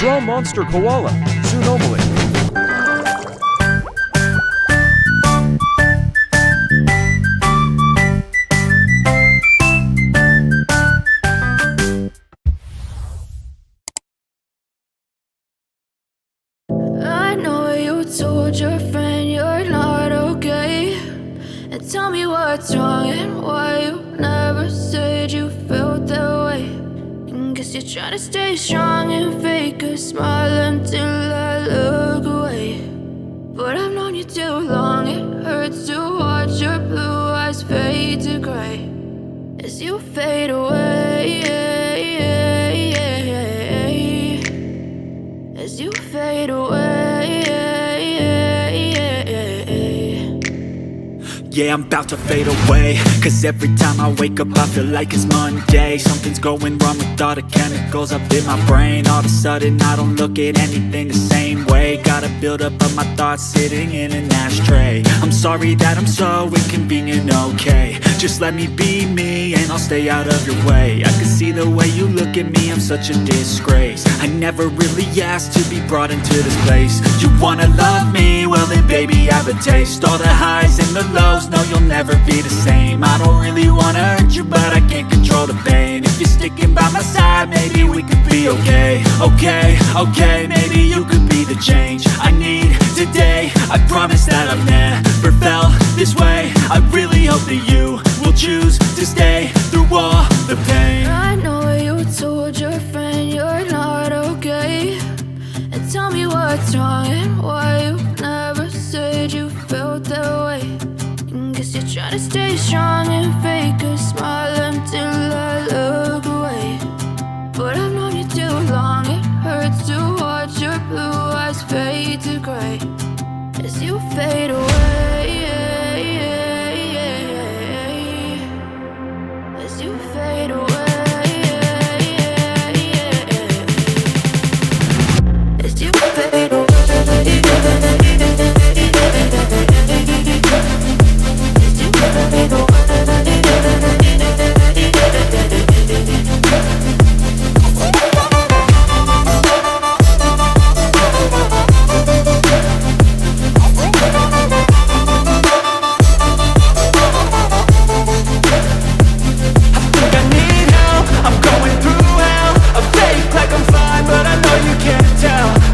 Draw Monster Koala, Tsunomali. I know you told your friend you're not okay, and tell me what's wrong and why you never said you felt that way. And guess you're trying to stay strong and fake a smile until I look away. But I've known you too long, it hurts to watch your blue eyes fade to gray as you fade away. As you fade away. Yeah, I'm about to fade away, cause every time I wake up I feel like it's Monday. Something's going wrong with all the chemicals up in my brain. All of a sudden I don't look at anything the same way. Got a buildup of my thoughts sitting in an ashtray. I'm sorry that I'm so inconvenient, okay. Just let me be me and I'll stay out of your way. I can see the way you look at me, I'm such a disgrace. I never really asked to be brought into this place. You wanna love me? Well then baby have a taste. All the highs and the lows, no you'll never be the same. I don't really wanna hurt you but I can't control the pain. If you're sticking by my side maybe we could be okay. Okay, maybe you could be the change I need today. I promise that I've never felt this way. I really hope that you will choose to stay through all the pain. I know you told your friend you're not okay, and tell me what's wrong and why you never said you felt that way. And guess you're trying to stay strong and fake a smile until I look away. But I've known you too long, it hurts to watch your blue eyes fade to gray as you fade away. As you fade away. As you fade away. As you fade away.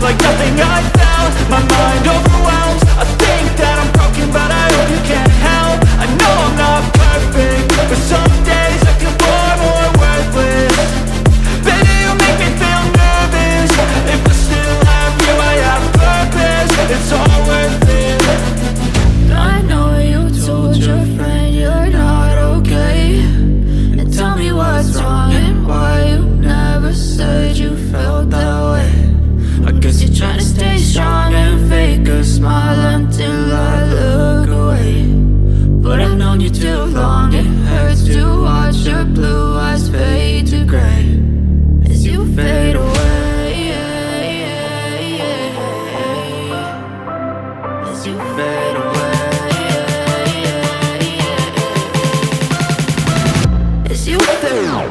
Like nothing I felt, my mind overwhelms. I think that I'm broken, but I hope you can't help. I know I'm not perfect, but some days I feel far more worthless. Baby, you make me feel nervous. If I still have you, I have purpose. It's all worth it. I know you told your friend you're not okay, and tell me what's wrong and why you never said you felt that way. I guess you're trying to stay strong and fake a smile until I look away. But I've known you too long, it hurts to watch your blue eyes fade to gray as you fade away. As you fade away. As you fade away.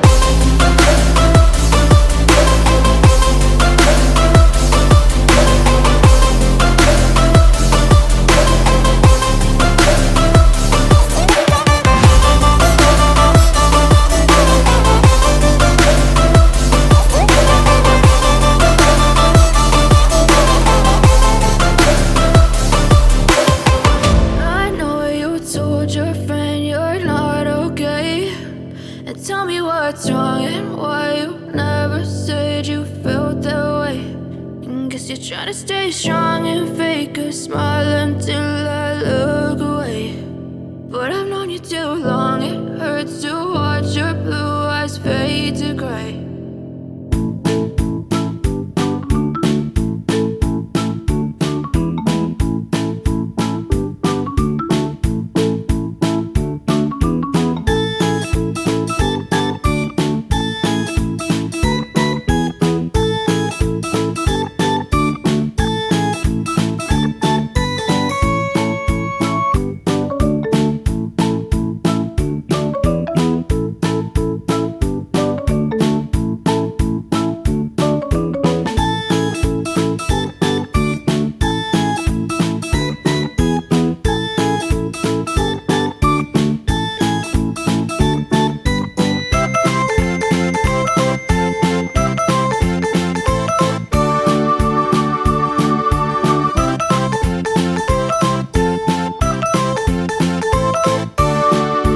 Tell me what's wrong and why you never said you felt that way. And guess you're trying to stay strong and fake a smile until I look away. But I've known you too long, it hurts to watch your blue eyes fade to gray.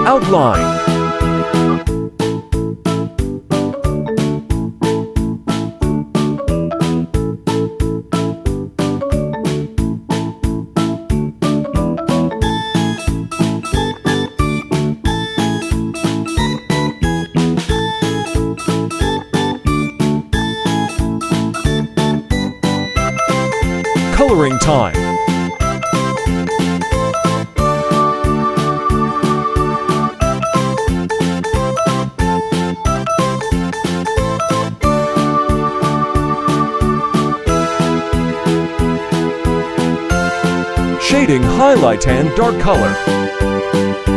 Outline. Coloring time. Shading highlight and dark color.